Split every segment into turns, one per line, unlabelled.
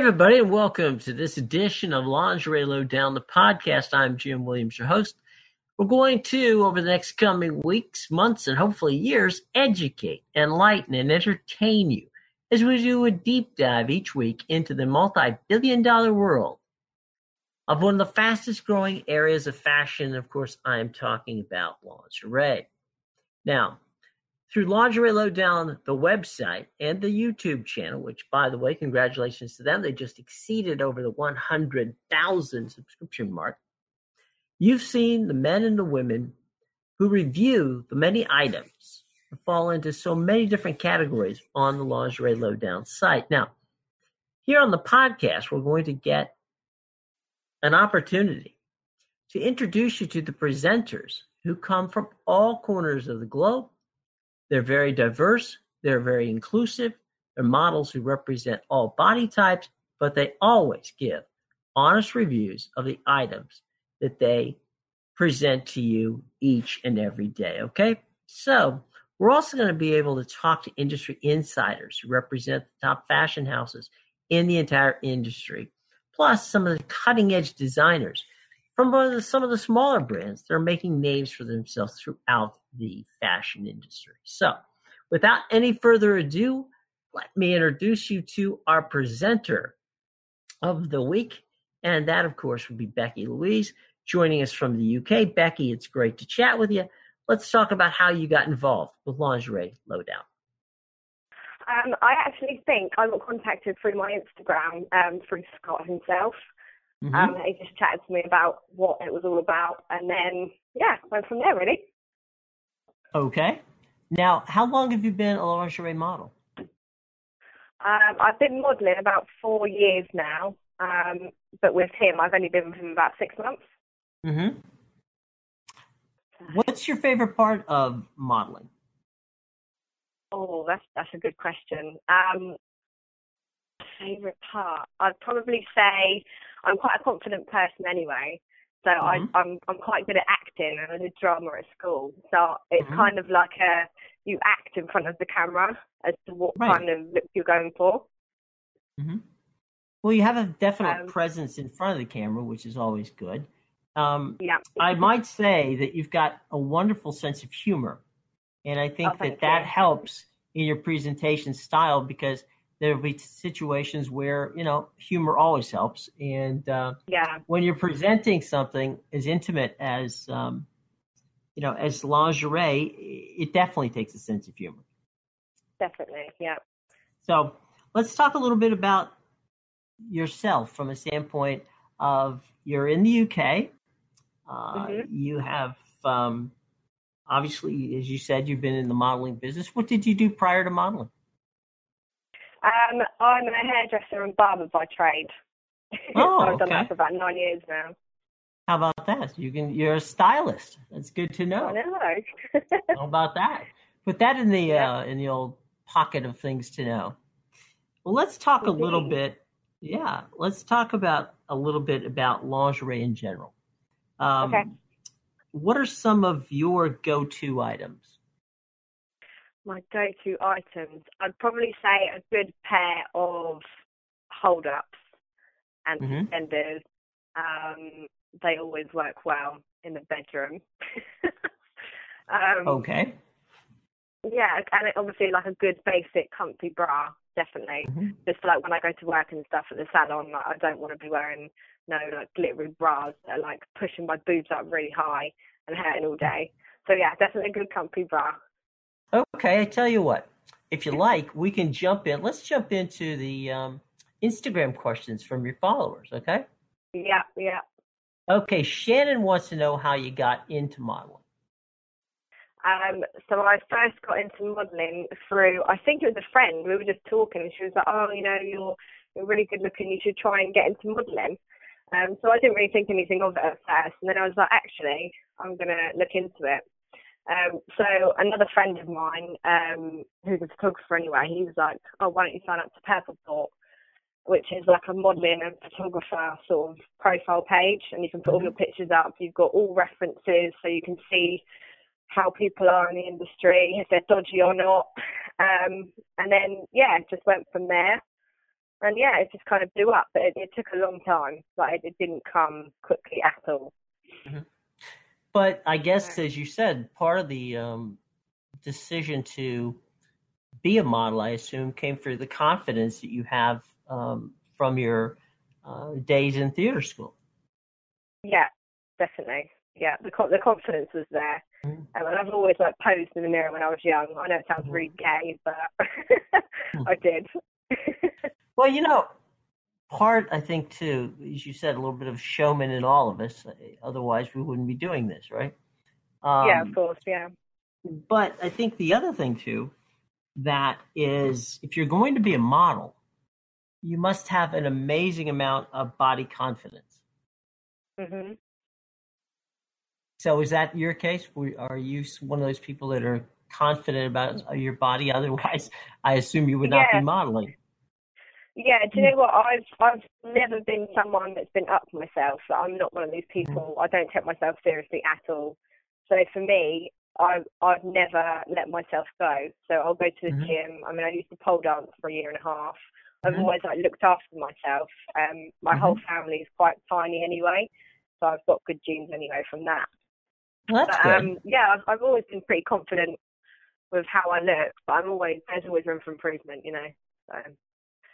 everybody, and welcome to this edition of Lingerie Lowdown, the podcast. I'm Jim Williams, your host. We're going to, over the next coming weeks, months, and hopefully years, educate, enlighten, and entertain you as we do a deep dive each week into the multi-billion-dollar world of one of the fastest-growing areas of fashion. Of course, I am talking about lingerie. Now, through Lingerie Lowdown, the website, and the YouTube channel, which, by the way, congratulations to them. They just exceeded over the 100,000 subscription mark. You've seen the men and the women who review the many items that fall into so many different categories on the Lingerie Lowdown site. Now, here on the podcast, we're going to get an opportunity to introduce you to the presenters who come from all corners of the globe. They're very diverse. They're very inclusive. They're models who represent all body types, but they always give honest reviews of the items that they present to you each and every day, okay? So we're also going to be able to talk to industry insiders who represent the top fashion houses in the entire industry, plus some of the cutting-edge designers from some of the smaller brands that are making names for themselves throughout the fashion industry. So without any further ado, let me introduce you to our presenter of the week. And that, of course, would be Becki Louise, joining us from the UK. Becki, it's great to chat with you. Let's talk about how you got involved with Lingerie Lowdown.
I actually think I got contacted through my Instagram through Scott himself. He just chatted to me about what it was all about, and then, went from there, really.
Okay. Now, how long have you been a lingerie model?
I've been modelling about 4 years now, but with him, I've only been with him about 6 months.
Mm-hmm. What's your favorite part of modeling?
Oh, that's a good question. Favorite part? I'd probably say I'm quite a confident person anyway, so I'm quite good at acting, and I did drama at school. So it's kind of like you act in front of the camera as to what kind of look you're going for.
Mm-hmm. Well, you have a definite presence in front of the camera, which is always good. I might say that you've got a wonderful sense of humor, and I think that helps in your presentation style, because there will be situations where, humor always helps. And when you're presenting something as intimate as, as lingerie, it definitely takes a sense of humor.
Definitely, yeah.
So let's talk a little bit about yourself from a standpoint of you're in the UK. You have, obviously, as you said, you've been in the modeling business. What did you do prior to modeling?
I'm a hairdresser and barber by trade.
Oh,
so I've done that for about 9 years now.
How about that? You're a stylist. That's good to know.
I know.
How about that? Put that in the old pocket of things to know. Well, let's talk a little bit. Yeah, let's talk about a little bit about lingerie in general. Okay. What are some of your go-to items?
My go-to items, I'd probably say a good pair of hold-ups and suspenders. They always work well in the bedroom.
Okay.
Yeah, and obviously like a good basic comfy bra, definitely. Just like when I go to work and stuff at the salon, like, I don't want to be wearing like glittery bras that are like pushing my boobs up really high and hurting all day. So yeah, definitely a good comfy bra.
Okay, I tell you what, if you like, we can jump in. Let's jump into the Instagram questions from your followers, okay?
Yeah.
Okay, Shannon wants to know how you got into modeling.
So I first got into modeling through, I think it was a friend. We were just talking, and she was like, "Oh, you're really good looking. You should try and get into modeling." So I didn't really think anything of it at first, and then I was like, "Actually, I'm gonna look into it." So another friend of mine, who's a photographer anyway, he was like, "Oh, why don't you sign up to Purple Thought?" Which is like a modelling and photographer sort of profile page, and you can put all your pictures up. You've got all references, so you can see how people are in the industry, if they're dodgy or not. And then, just went from there. And yeah, it just kind of blew up, but it took a long time. Like it didn't come quickly at all.
Mm-hmm. But I guess, as you said, part of the decision to be a model, I assume, came through the confidence that you have from your days in theater school.
Yeah, definitely. Yeah, the confidence was there.
Mm-hmm.
And I've always like posed in the mirror when I was young. I know it sounds really gay, but I did.
Well, you know, part, I think, too, as you said, a little bit of showman in all of us. Otherwise, we wouldn't be doing this, right?
Yeah, of course, yeah.
But I think the other thing, too, that is, if you're going to be a model, you must have an amazing amount of body confidence.
Mm-hmm.
So is that your case? Are you one of those people that are confident about your body? Otherwise, I assume you would not be modeling.
Yeah, do you know what? I've never been someone that's been up myself. So I'm not one of these people. I don't take myself seriously at all. So for me, I've never let myself go. So I'll go to the gym. I mean, I used to pole dance for a year and a half. I've always like looked after myself. My whole family is quite tiny anyway, so I've got good genes anyway from that.
Well, that's good.
Yeah, I've always been pretty confident with how I look, but there's always room for improvement, you know. So,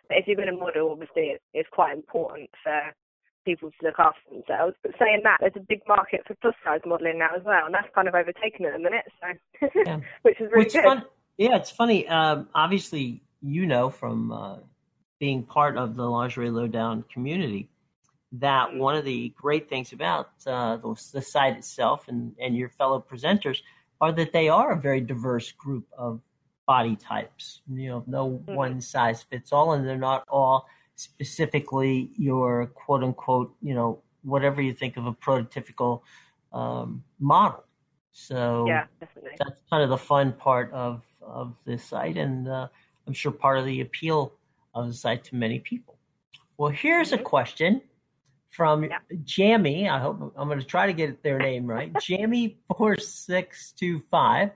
but if you're going to model, obviously it's quite important for people to look after themselves. But saying that, there's a big market for plus size modelling now as well, and that's kind of overtaken at the minute, so which is really good.
Yeah, it's funny. Obviously, you know from being part of the Lingerie Lowdown community that one of the great things about the site itself and your fellow presenters are that they are a very diverse group of body types. You know, no one size fits all, and they're not all specifically your quote unquote, you know, whatever you think of a prototypical model. So
yeah, definitely.
That's kind of the fun part of this site, and I'm sure part of the appeal of the site to many people. Well, here's a question from Jamie. I hope I'm going to try to get their name right. Jamie4625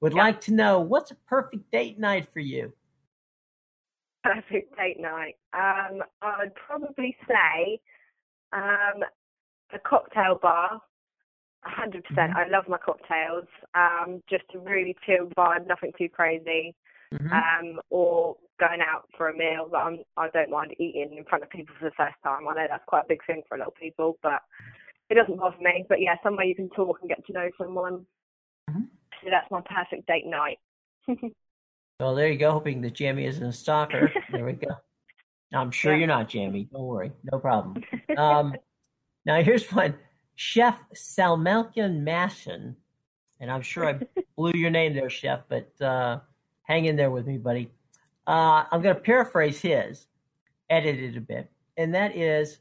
would like to know, what's a perfect date night for you?
Perfect date night. I would probably say a cocktail bar. 100%. I love my cocktails. Just a really chilled vibe, nothing too crazy. Or going out for a meal. But I don't mind eating in front of people for the first time. I know that's quite a big thing for a lot of people, but it doesn't bother me. But yeah, somewhere you can talk and get to know someone. So that's my perfect date night.
Well, there you go. Hoping that Jamie isn't a stalker. There we go. I'm sure you're not, Jamie. Don't worry. No problem. Now, here's one. Chef Salmalkian Masson, and I'm sure I blew your name there, Chef, but hang in there with me, buddy. I'm going to paraphrase his, edit it a bit, and that is,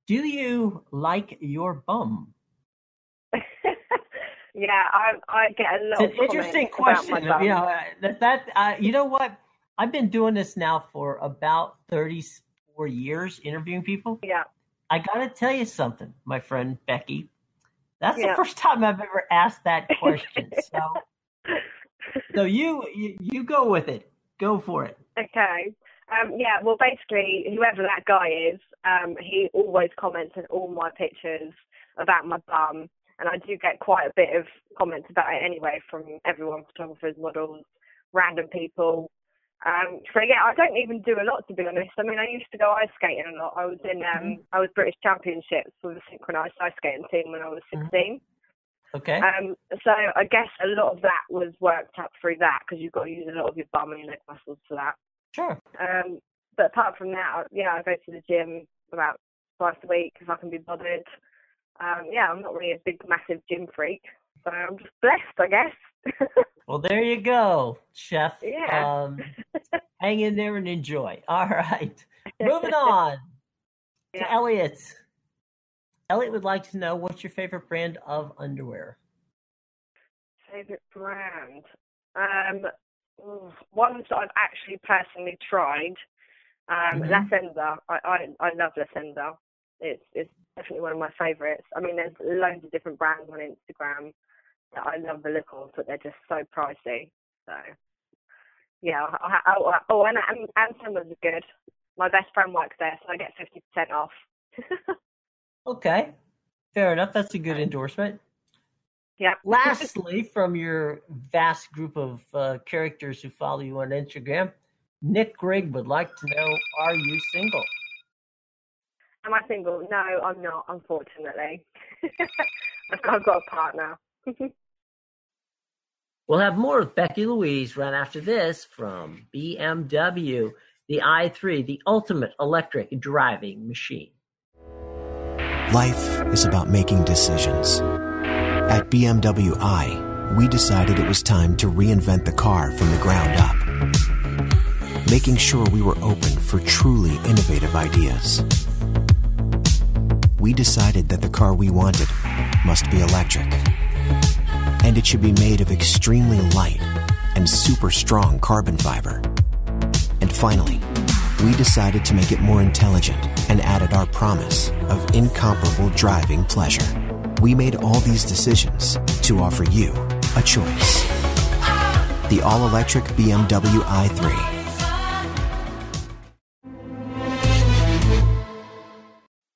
do you like your bum?
Yeah, I get a lot.
It's an interesting question. You know, you know what? I've been doing this now for about 34 years, interviewing people.
Yeah.
I got to tell you something, my friend Becki. That's the first time I've ever asked that question. So you go with it. Go for it.
Okay. Yeah, well, basically, whoever that guy is, he always comments on all my pictures about my bum. And I do get quite a bit of comments about it anyway from everyone, photographers, models, random people. So yeah, I don't even do a lot, to be honest. I mean, I used to go ice skating a lot. I was in, I was British Championships with a synchronized ice skating team when I was 16.
Okay.
So I guess a lot of that was worked up through that, because you've got to use a lot of your bum and your leg muscles for that.
Sure.
But apart from that, yeah, I go to the gym about twice a week if I can be bothered. Yeah, I'm not really a big, massive gym freak, so I'm just blessed, I guess.
Well, there you go, Chef.
Yeah.
Hang in there and enjoy. All right. Moving on to Elliot. Elliot would like to know, what's your favorite brand of underwear?
Favorite brand? Ones that I've actually personally tried. La Senza. I love La Senza. It's definitely one of my favourites. I mean, there's loads of different brands on Instagram that I love the look of, but they're just so pricey. So, yeah. And Senza's are good. my best friend works there, so I get 50% off.
Okay, fair enough. That's a good endorsement.
Yeah.
Lastly, from your vast group of characters who follow you on Instagram, Nick Grigg would like to know, are you single?
Am I single? No, I'm not, unfortunately. I've got a partner.
We'll have more with Becki Louise right after this from BMW, the i3, the ultimate electric driving machine.
Life is about making decisions. At BMW i, we decided it was time to reinvent the car from the ground up, making sure we were open for truly innovative ideas. We decided that the car we wanted must be electric, and it should be made of extremely light and super strong carbon fiber. And finally, we decided to make it more intelligent and added our promise of incomparable driving pleasure. We made all these decisions to offer you a choice. The all-electric BMW i3.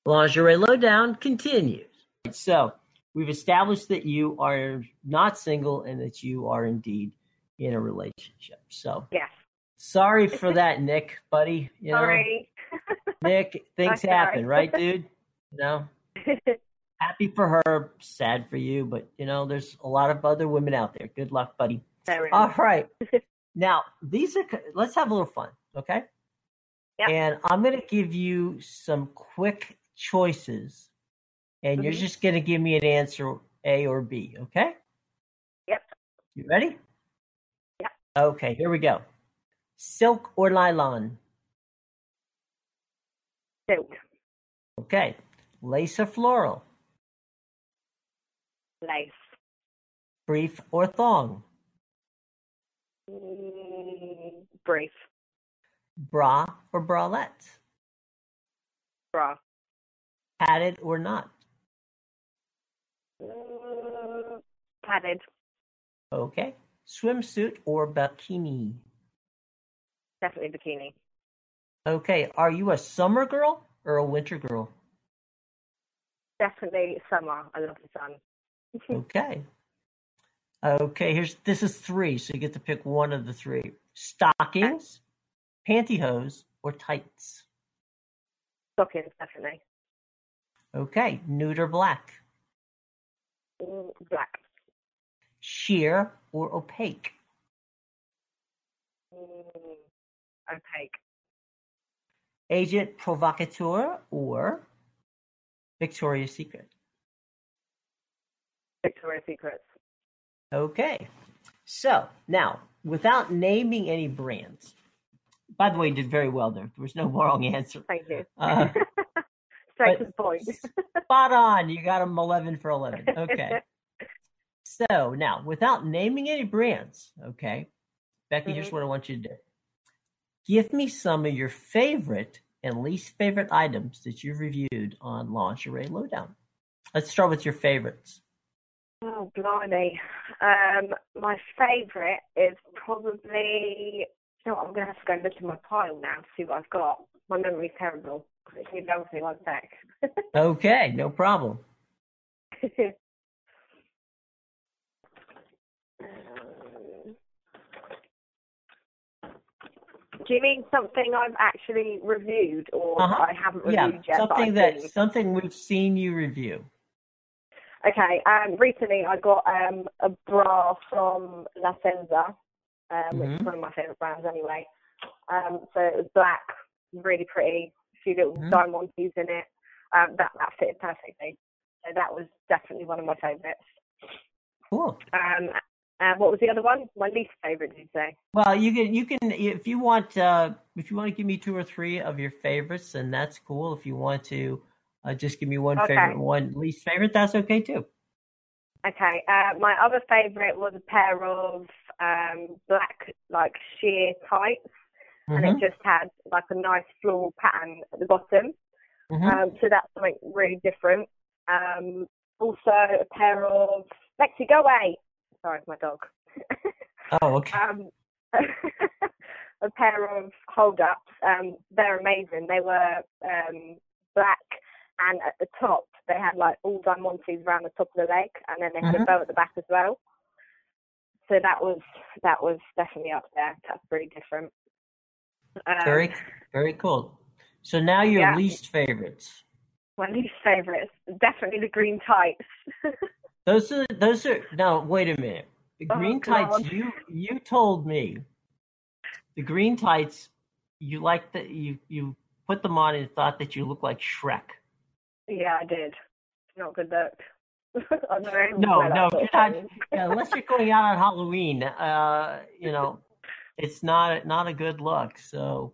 Lingerie Lowdown continues. So we've established that you are not single and that you are indeed in a relationship. So
Yes.
Sorry for that, Nick, buddy. You know,
Sorry.
Nick, things
I'm
happen,
sorry.
right, dude? You know, happy for her, sad for you, but you know, there's a lot of other women out there. Good luck, buddy.
There is.
All right. Now, let's have a little fun, okay?
Yep.
And I'm going to give you some quick choices, and you're just going to give me an answer, A or B, okay?
Yep.
You ready?
Yep.
Okay, here we go. Silk or nylon?
Silk.
Okay. Lace or floral?
Lace.
Brief or thong?
Brief.
Bra or bralette?
Bra.
Padded or not?
Padded.
Okay. Swimsuit or bikini?
Definitely bikini.
Okay. Are you a summer girl or a winter girl?
Definitely summer. I love the sun.
Okay. Okay, this is 3, so you get to pick one of the 3. Stockings, pantyhose, or tights?
Stockings, definitely.
Okay, nude or black?
Black.
Sheer or opaque?
Opaque.
Agent provocateur or Victoria's Secret?
Victoria's Secret.
Okay, so now, without naming any brands, by the way, you did very well there. There was no wrong answer.
Thank you. Straight to the point.
Spot on. You got them 11 for 11. Okay. So now, without naming any brands, okay, Becki, here's what I want you to do. Give me some of your favorite and least favorite items that you've reviewed on Lingerie Lowdown. Let's start with your favorites.
Oh, blimey. My favourite is probably... You know what, I'm going to have to go and look in my pile now to see what I've got. My memory's terrible. Can you bear with me 1 sec?
Okay, no problem.
Do you mean something I've actually reviewed or I haven't reviewed yet?
Something we've seen you review.
Okay, recently I got a bra from La Senza, which is one of my favourite brands anyway. So it was black, really pretty, a few little diamonds in it. That fitted perfectly. So that was definitely one of my favourites.
Cool.
What was the other one? My least favourite, did you say?
Well, you can if you want to give me 2 or 3 of your favorites, then that's cool. If you want to just give me one favorite, one least favorite, that's okay too.
Okay. My other favourite was a pair of black like sheer tights, and it just had like a nice floral pattern at the bottom. So that's something really different. Also a pair of Lexi, go away. Sorry, my dog.
Oh, okay.
a pair of hold-ups. They're amazing. They were black, and at the top they had like all diamantes around the top of the leg, and then they had a bow at the back as well. So that was definitely up there. That's pretty different.
Very, very cool. So now your least favorites.
My least favorites, definitely the green tights.
Those are now wait a minute. The green tights, you told me the green tights, you liked that you put them on and thought that you looked like Shrek.
Yeah, I did. Not good look.
No, you're not, unless you're going out on Halloween, it's not a good look. So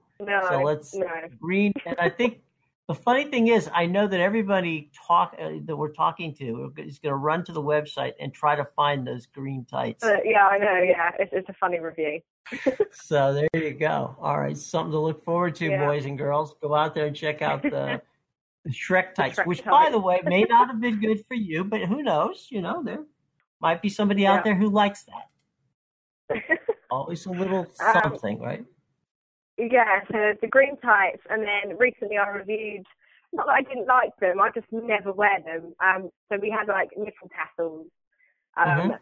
green. And I think the funny thing is, I know that everybody that we're talking to is going to run to the website and try to find those green tights.
Yeah, I know. Yeah, it's a funny review.
So there you go. All right, something to look forward to, boys and girls. Go out there and check out the Shrek tights, which, by the way, may not have been good for you, but who knows? There might be somebody out there who likes that. Always a little something, right?
Yeah, so the green tights, and then recently I reviewed, not that I didn't like them, I just never wear them. So we had like nipple tassels.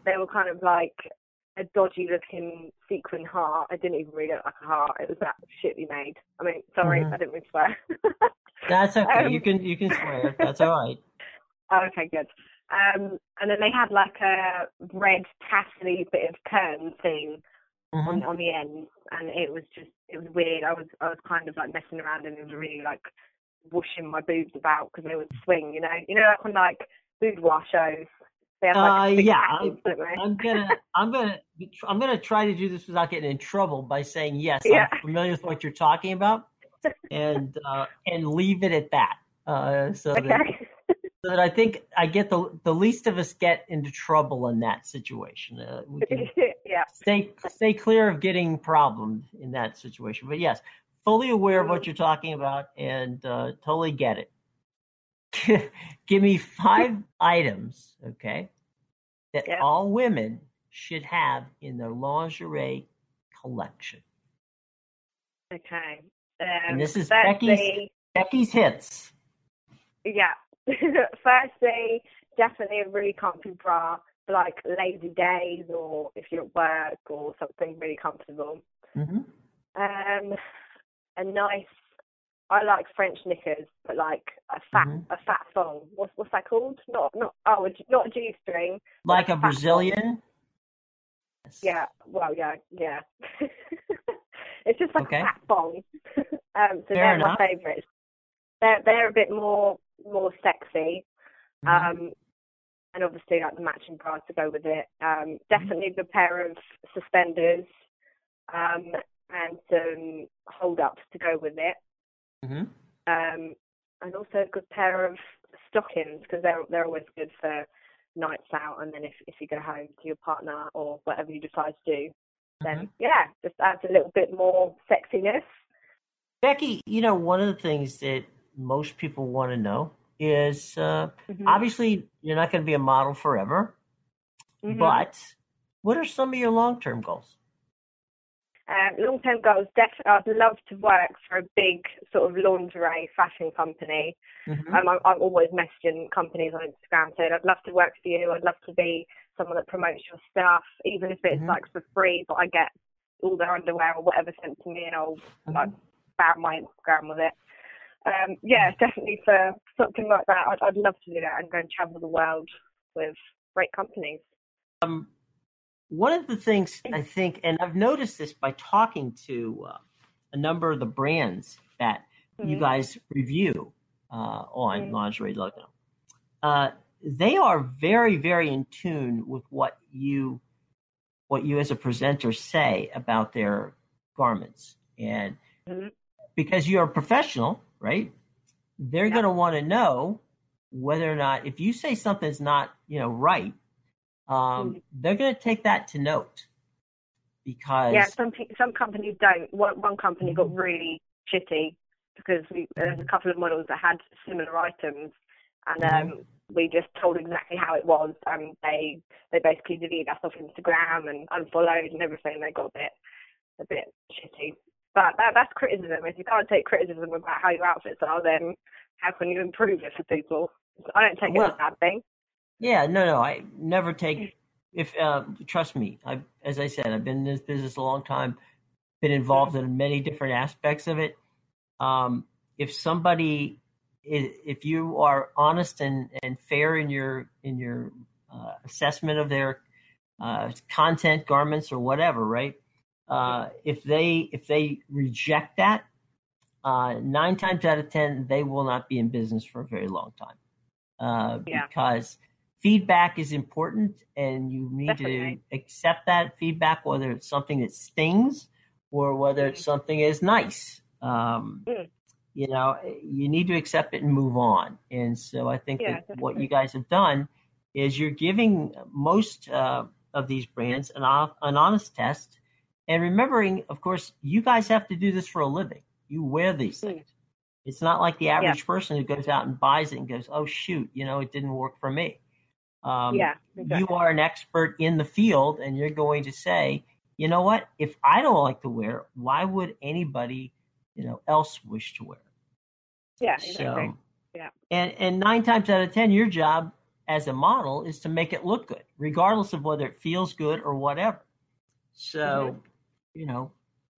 They were kind of like a dodgy looking sequin heart. I didn't even really look like a heart. It was that shitly made. I mean, sorry, I didn't mean to swear.
That's okay. You can swear. That's all right.
Okay, good. And then they had like a red tassely bit of curtain thing on the end, and it was weird. I was kind of like messing around, and it was really like whooshing my boobs about because they would swing. Like on like boudoir shows. They have, like, tassels,
I'm gonna try to do this without getting in trouble by saying yes. I'm familiar with what you're talking about, and leave it at that. So that I think I get the least of us get into trouble in that situation. We can stay clear of getting problems in that situation. But yes, fully aware of what you're talking about and totally get it. Give me 5 items, okay, that all women should have in their lingerie collection.
Okay.
And this is Becki's hits.
Yeah. Firstly, definitely a really comfy bra for like lazy days or if you're at work or something really comfortable. A nice, I like French knickers, but like a fat thong. What's that called? Not a G-string.
Like a Brazilian?
Yeah. Well, yeah. It's just like a fat thong. So they're my favourites. They're a bit more sexy, and obviously like the matching bra to go with it. Definitely the pair of suspenders, and some hold-ups to go with it. And also a good pair of stockings because they're always good for nights out, and then if you go home to your partner or whatever you decide to do, then just adds a little bit more sexiness.
Becki, one of the things that most people want to know is obviously you're not going to be a model forever, but what are some of your long-term goals?
Long-term goals, definitely I'd love to work for a big sort of lingerie fashion company. I'm always messaging companies on Instagram saying I'd love to work for you, I'd love to be someone that promotes your stuff, even if it's like for free, but I get all their underwear or whatever sent to me and I'll like bam my Instagram with it. Definitely for something like that, I'd love to do that and go and travel the world with great companies.
One of the things I think, and I've noticed this by talking to a number of the brands that you guys review on Lingerie Lowdown, they are very, very in tune with what you as a presenter say about their garments. And because you're a professional, right, they're going to want to know whether or not, if you say something's not, right, they're going to take that to note because
some companies don't. One company got really shitty because there's a couple of models that had similar items, and we just told exactly how it was, and they basically deleted us off Instagram and unfollowed and everything. They got a bit shitty. But that's criticism. If you can't take criticism about how your outfits are, then how can you improve it for people? I don't take it as a bad thing.
Yeah, no, I never take. If trust me, as I said, I've been in this business a long time, been involved in many different aspects of it. If you are honest and fair in your assessment of their content, garments, or whatever, right? If they reject that, 9 times out of 10, they will not be in business for a very long time. Because feedback is important, and you need to accept that feedback, whether it's something that stings or whether it's something that's nice. You know, you need to accept it and move on. And so I think that what you guys have done is you're giving most of these brands an honest test, and remembering, of course, you guys have to do this for a living. You wear these things. It's not like the average person who goes out and buys it and goes, oh, shoot, you know, it didn't work for me.
Exactly.
You are an expert in the field, and you're going to say, you know what, if I don't like to wear it, why would anybody, you know, else wish to wear it?
Yeah, exactly. So,
and 9 times out of 10, your job as a model is to make it look good, regardless of whether it feels good or whatever. So, you know,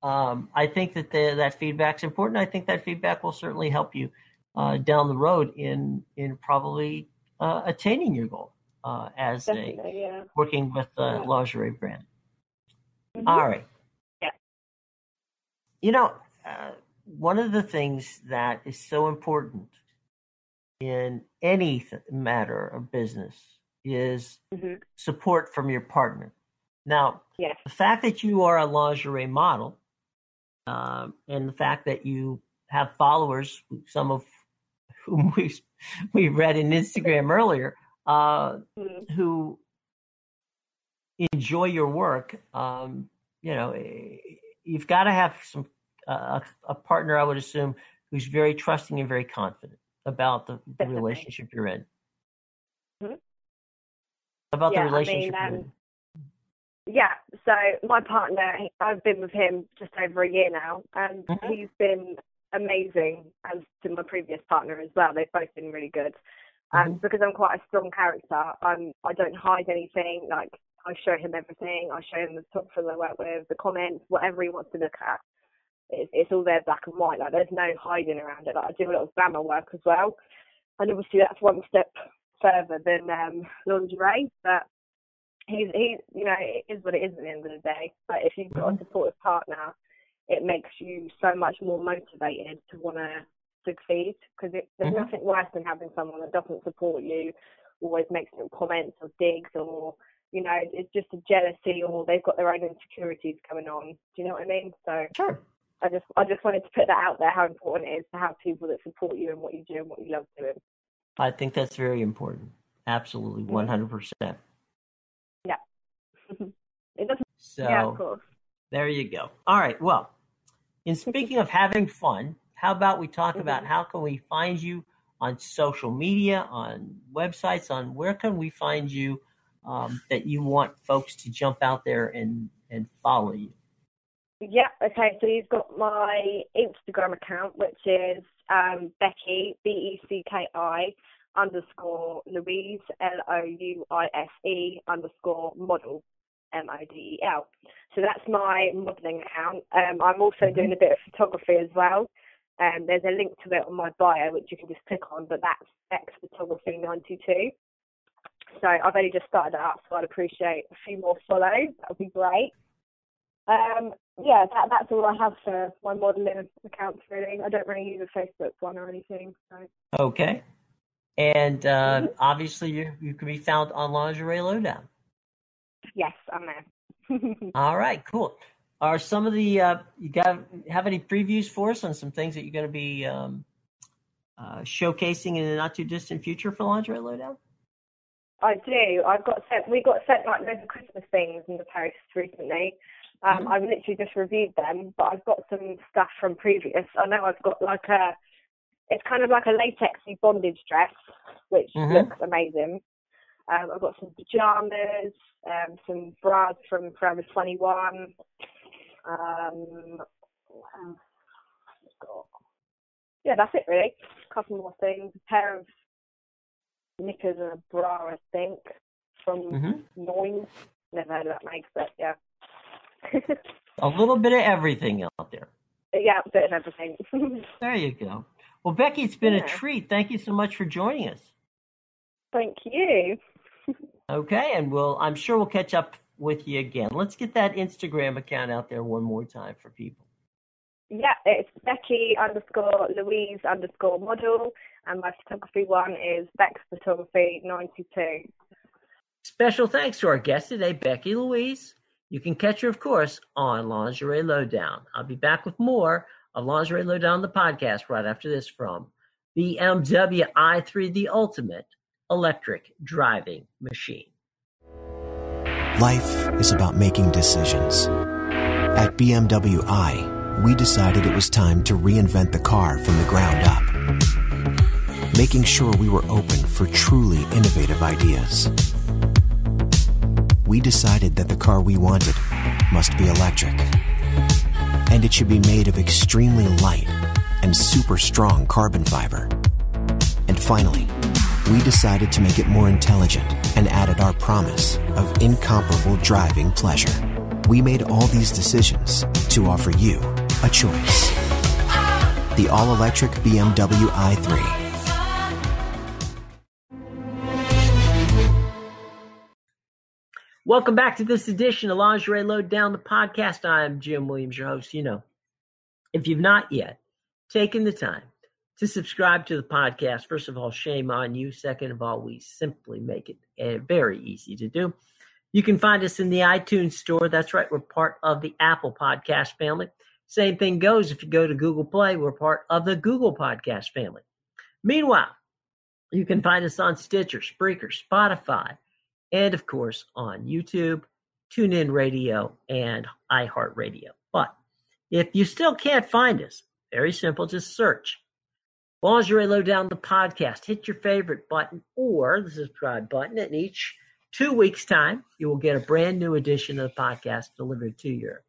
I think that that feedback's important. I think that feedback will certainly help you down the road in probably attaining your goal as working with a lingerie brand. All right.
Yeah.
You know, one of the things that is so important in any matter of business is support from your partner. Now, the fact that you are a lingerie model and the fact that you have followers, some of whom we read in Instagram earlier, who enjoy your work, you know, you've got to have a partner, I would assume, who's very trusting and very confident about the relationship you're in. About the relationship you're in.
Yeah, so my partner, I've been with him just over a year now, and he's been amazing, as to my previous partner as well. They've both been really good. Because I'm quite a strong character, I don't hide anything. Like, I show him everything. I show him the photographers I work with, the comments, whatever he wants to look at. It's all there black and white. Like, there's no hiding around it. Like, I do a lot of glamour work as well, and obviously that's one step further than lingerie. But he's you know, it is what it is at the end of the day. But if you've got a supportive partner, it makes you so much more motivated to want to succeed, because there's nothing worse than having someone that doesn't support you, always makes little comments or digs, or, you know, it's just a jealousy, or they've got their own insecurities going on. Do you know what I mean? So I just wanted to put that out there, how important it is to have people that support you in what you do and what you love doing.
I think that's very important. Absolutely, 100%.
Yeah. It doesn't.
So,
yeah, of course.
There you go. All right. Well, in speaking of having fun, how about we talk about how can we find you on social media, on websites, on where can we find you that you want folks to jump out there and follow you?
Yeah, okay, so you've got my Instagram account, which is Becki, BECKI _Louise, LOUISE _model, MODEL. So that's my modelling account. I'm also doing a bit of photography as well. There's a link to it on my bio, which you can just click on, but that's X Photography 92. So I've only just started that up, so I'd appreciate a few more follows. That would be great. Yeah, that's all I have for my modelling accounts, really. I don't really use a Facebook one or anything. So. Okay.
And obviously you can be found on Lingerie Lowdown.
Yes, I'm there.
All right, cool. Are some of the have any previews for us on some things that you're going to be showcasing in the not too distant future for Lingerie Lowdown?
I do. We got sent like loads of Christmas things in the post recently. I've literally just reviewed them, but I've got some stuff from previous. I know I've got it's kind of like a latexy bondage dress, which looks amazing. I've got some pajamas, some bras from Forever 21. Yeah, that's it really. A couple more things. A pair of knickers and a bra, I think, from Loins. Never heard of that make, but yeah.
A little bit of everything out there.
Yeah, a bit of everything.
There you go. Well, Becki, it's been a treat. Thank you so much for joining us.
Thank you.
Okay, and I'm sure we'll catch up with you again. Let's get that Instagram account out there one more time for people.
Yeah, it's Becki_Louise_model, and my photography one is Bex Photography 92.
Special thanks to our guest today, Becki Louise. You can catch her, of course, on Lingerie Lowdown. I'll be back with more of Lingerie Lowdown, the podcast, right after this from BMW i3, the ultimate electric driving machine.
Life is about making decisions. At BMW i, we decided it was time to reinvent the car from the ground up, making sure we were open for truly innovative ideas. We decided that the car we wanted must be electric, and it should be made of extremely light and super strong carbon fiber. And finally, we decided to make it more intelligent and added our promise of incomparable driving pleasure. We made all these decisions to offer you a choice. The all-electric BMW i3.
Welcome back to this edition of Lingerie Lowdown, the podcast. I'm Jim Williams, your host. If you've not yet taken the time to subscribe to the podcast, first of all, shame on you. Second of all, we simply make it very easy to do. You can find us in the iTunes store. That's right. We're part of the Apple Podcast family. Same thing goes if you go to Google Play. We're part of the Google Podcast family. Meanwhile, you can find us on Stitcher, Spreaker, Spotify, and, of course, on YouTube, TuneIn Radio, and iHeartRadio. But if you still can't find us, very simple, just search Lingerie Lowdown, the podcast. Hit your favorite button or the subscribe button. In each 2 weeks' time, you will get a brand new edition of the podcast delivered to your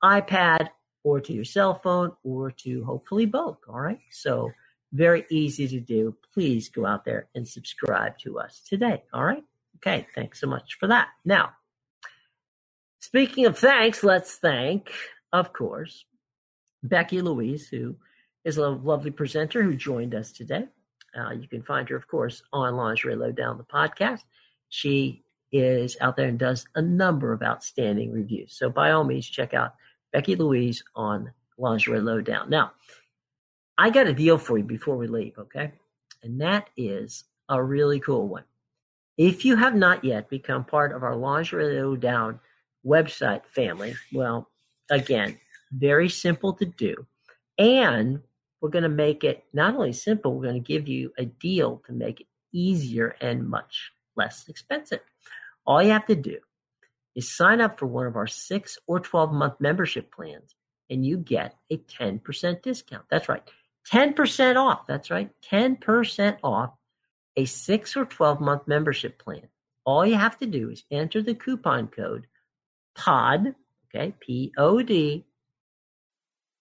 iPad or to your cell phone or to hopefully both, all right? So very easy to do. Please go out there and subscribe to us today, all right? Okay, thanks so much for that. Now, speaking of thanks, let's thank, of course, Becki Louise, who is a lovely presenter who joined us today. You can find her, of course, on Lingerie Lowdown, the podcast. She is out there and does a number of outstanding reviews. So by all means, check out Becki Louise on Lingerie Lowdown. Now, I got a deal for you before we leave, okay? And that is a really cool one. If you have not yet become part of our Lingerie Lowdown website family, well, again, very simple to do. And we're going to make it not only simple, we're going to give you a deal to make it easier and much less expensive. All you have to do is sign up for one of our 6 or 12-month membership plans, and you get a 10% discount. That's right, 10% off. That's right, 10% off a 6 or 12-month membership plan. All you have to do is enter the coupon code POD, okay, P-O-D,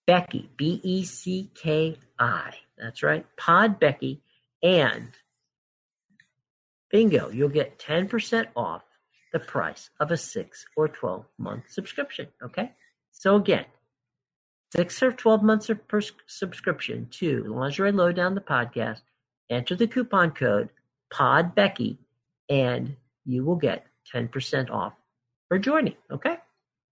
Becki, B-E-C-K-I. That's right, POD Becki, and bingo, you'll get 10% off the price of a 6 or 12-month subscription, okay? So again, 6 or 12 months of subscription to Lingerie Lowdown, the podcast. Enter the coupon code POD Becki, and you will get 10% off for joining, okay?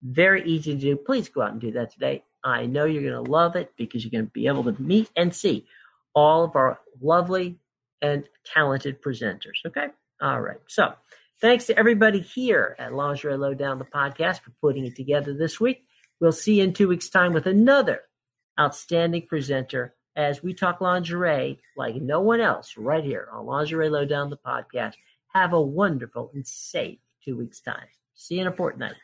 Very easy to do. Please go out and do that today. I know you're going to love it because you're going to be able to meet and see all of our lovely and talented presenters, okay? All right. So thanks to everybody here at Lingerie Lowdown, the podcast, for putting it together this week. We'll see you in 2 weeks' time with another outstanding presenter as we talk lingerie like no one else right here on Lingerie Lowdown, the podcast. Have a wonderful and safe 2 weeks' time. See you in a fortnight.